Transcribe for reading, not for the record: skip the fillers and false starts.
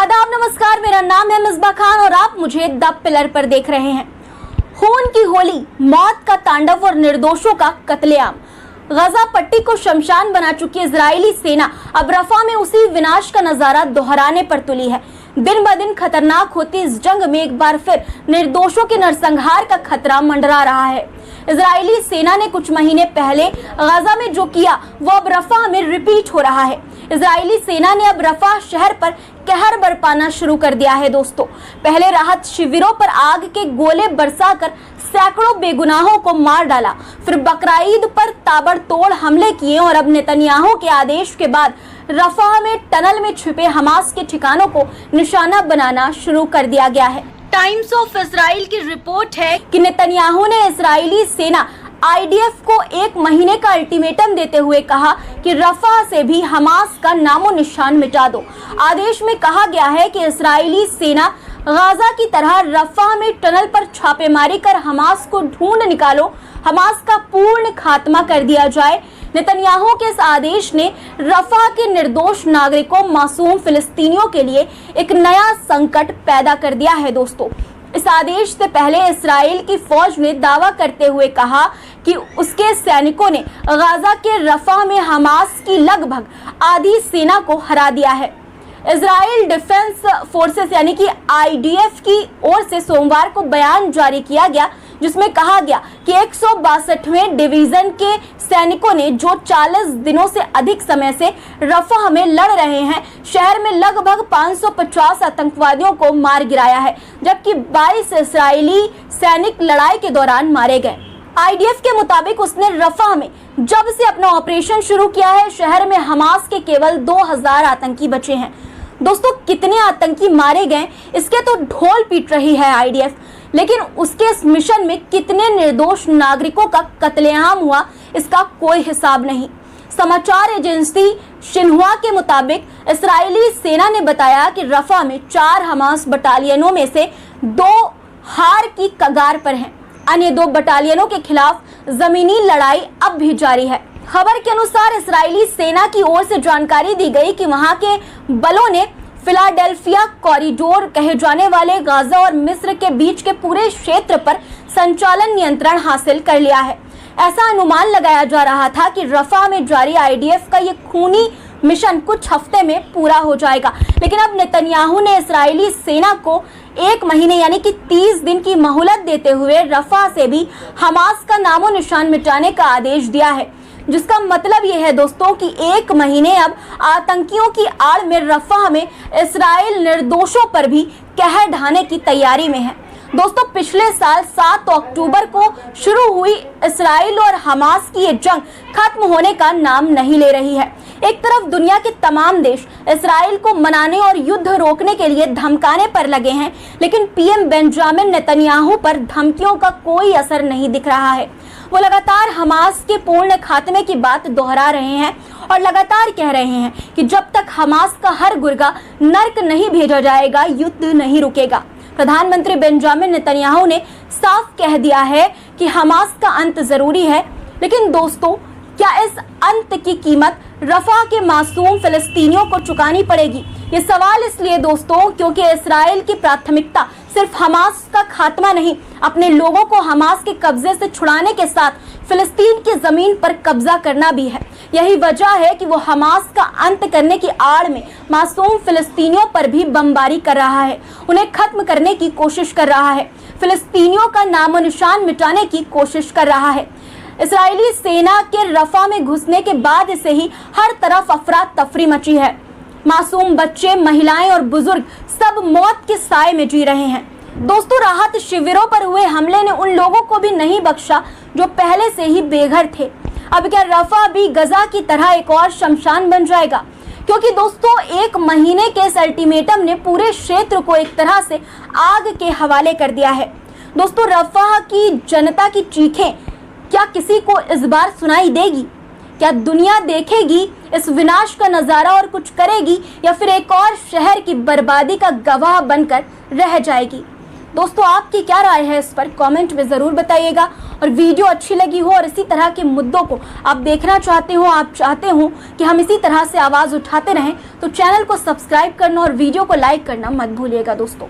आदाब, नमस्कार। मेरा नाम है मिसबा खान और आप मुझे द पिलर पर देख रहे हैं। खून की होली, मौत का तांडव और निर्दोषों का कत्लेआम। गजा पट्टी को शमशान बना चुकी इजरायली सेना अब रफा में उसी विनाश का नजारा दोहराने पर तुली है। दिन ब दिन खतरनाक होती इस जंग में एक बार फिर निर्दोषों के नरसंहार का खतरा मंडरा रहा है। इजरायली सेना ने कुछ महीने पहले गजा में जो किया वो अब रफा में रिपीट हो रहा है। इजरायली सेना ने अब रफा शहर पर कहर बरपाना शुरू कर दिया है। दोस्तों, पहले राहत शिविरों पर आग के गोले बरसाकर सैकड़ों बेगुनाहों को मार डाला, फिर बकराईद पर ताबड़तोड़ हमले किए और अब नेतन्याहू के आदेश के बाद रफा में टनल में छिपे हमास के ठिकानों को निशाना बनाना शुरू कर दिया गया है। टाइम्स ऑफ इजराइल की रिपोर्ट है कि नेतन्याहू ने इजरायली सेना IDF को 1 महीने का अल्टीमेटम देते हुए कहा कि रफा से भी हमास का नामो निशान मिटा दो। आदेश में कहा गया है कि इजरायली सेना गाजा की तरह रफा में टनल पर छापेमारी कर हमास को ढूंढ निकालो, हमास का पूर्ण खात्मा कर दिया जाए। नेतन्याहू के इस आदेश ने रफा के निर्दोष नागरिकों, मासूम फिलिस्तीनियों के लिए एक नया संकट पैदा कर दिया है। दोस्तों, इस आदेश से पहले इस्राएल की फौज ने दावा करते हुए कहा कि उसके सैनिकों ने गाजा के रफा में हमास की लगभग आधी सेना को हरा दिया है। इजराइल डिफेंस फोर्सेस यानी कि IDF की ओर से सोमवार को बयान जारी किया गया, जिसमें कहा गया कि 162वें डिवीजन के सैनिकों ने जो 40 दिनों से अधिक समय से रफा में लड़ रहे हैं, शहर में लगभग 550 आतंकवादियों को मार गिराया है, जबकि 22 इस्राएली सैनिक लड़ाई के दौरान मारे गए। IDF के मुताबिक उसने रफा में जब से अपना ऑपरेशन शुरू किया है, शहर में हमास के केवल 2000 आतंकी बचे हैं। दोस्तों, कितने आतंकी मारे गए इसके तो ढोल पीट रही है IDF, लेकिन उसके इस मिशन में कितने निर्दोष नागरिकों का कत्लेआम हुआ इसका कोई हिसाब नहीं। समाचार एजेंसी शिन्हुआ के मुताबिक इस्राएली सेना ने बताया कि रफा में 4 हमास बटालियनों में से 2 हार की कगार पर हैं। अन्य 2 बटालियनों के खिलाफ जमीनी लड़ाई अब भी जारी है। खबर के अनुसार इस्राएली सेना की ओर से जानकारी दी गई कि वहां के बलों ने फिलाडेल्फिया कॉरिडोर कहे जाने वाले गाजा और मिस्र के बीच के पूरे क्षेत्र पर संचालन नियंत्रण हासिल कर लिया है। ऐसा अनुमान लगाया जा रहा था कि रफा में जारी IDF का ये खूनी मिशन कुछ हफ्ते में पूरा हो जाएगा, लेकिन अब नेतन्याहू ने इस्राएली सेना को 1 महीने यानी कि 30 दिन की मोहलत देते हुए रफा से भी हमास का नामो निशान मिटाने का आदेश दिया है, जिसका मतलब ये है दोस्तों कि 1 महीने अब आतंकियों की आड़ में रफा में इस्राएल निर्दोषों पर भी कहर ढाने की तैयारी में है। दोस्तों, पिछले साल 7 अक्टूबर को शुरू हुई इस्राएल और हमास की ये जंग खत्म होने का नाम नहीं ले रही है। एक तरफ दुनिया के तमाम देश इस्राएल को मनाने और युद्ध रोकने के लिए धमकाने पर लगे हैं, लेकिन PM बेंजामिन नेतन्याहू पर धमकियों का कोई असर नहीं दिख रहा है। वो लगातार हमास के पूर्ण खात्मे की बात दोहरा रहे हैं और लगातार कह रहे हैं कि जब तक हमास का हर गुर्गा नर्क नहीं भेजा जाएगा, युद्ध नहीं रुकेगा। प्रधानमंत्री बेंजामिन नेतन्याहू ने साफ कह दिया है कि हमास का अंत जरूरी है, लेकिन दोस्तों, क्या इस अंत की कीमत रफा के मासूम फिलिस्तीनियों को चुकानी पड़ेगी? ये सवाल इसलिए दोस्तों क्योंकि इस्राएल की प्राथमिकता सिर्फ हमास का खात्मा नहीं, अपने लोगों को हमास के कब्जे से छुड़ाने के साथ फिलिस्तीन की जमीन पर कब्जा करना भी है। यही वजह है कि वो हमास का अंत करने की आड़ में मासूम फिलिस्तीनियों पर भी बमबारी कर रहा है, उन्हें खत्म करने की कोशिश कर रहा है, फिलिस्तीनियों का नामो निशान मिटाने की कोशिश कर रहा है। इस्राएली सेना के रफा में घुसने के बाद से ही हर तरफ अफरा तफरी मची है। मासूम बच्चे, महिलाएं और बुजुर्ग सब मौत के साए में जी रहे हैं। दोस्तों, राहत शिविरों पर हुए हमले ने उन लोगों को भी नहीं बख्शा जो पहले से ही बेघर थे। अब क्या रफा भी गजा की तरह एक और शमशान बन जाएगा? क्योंकि दोस्तों, 1 महीने के इस अल्टीमेटम ने पूरे क्षेत्र को एक तरह से आग के हवाले कर दिया है। दोस्तों, रफा की जनता की चीखें क्या किसी को इस बार सुनाई देगी? क्या दुनिया देखेगी इस विनाश का नजारा और कुछ करेगी, या फिर एक और शहर की बर्बादी का गवाह बनकर रह जाएगी? दोस्तों आपकी क्या राय है इस पर कमेंट में ज़रूर बताइएगा। और वीडियो अच्छी लगी हो और इसी तरह के मुद्दों को आप देखना चाहते हो, आप चाहते हो कि हम इसी तरह से आवाज़ उठाते रहें, तो चैनल को सब्सक्राइब करना और वीडियो को लाइक करना मत भूलिएगा दोस्तों।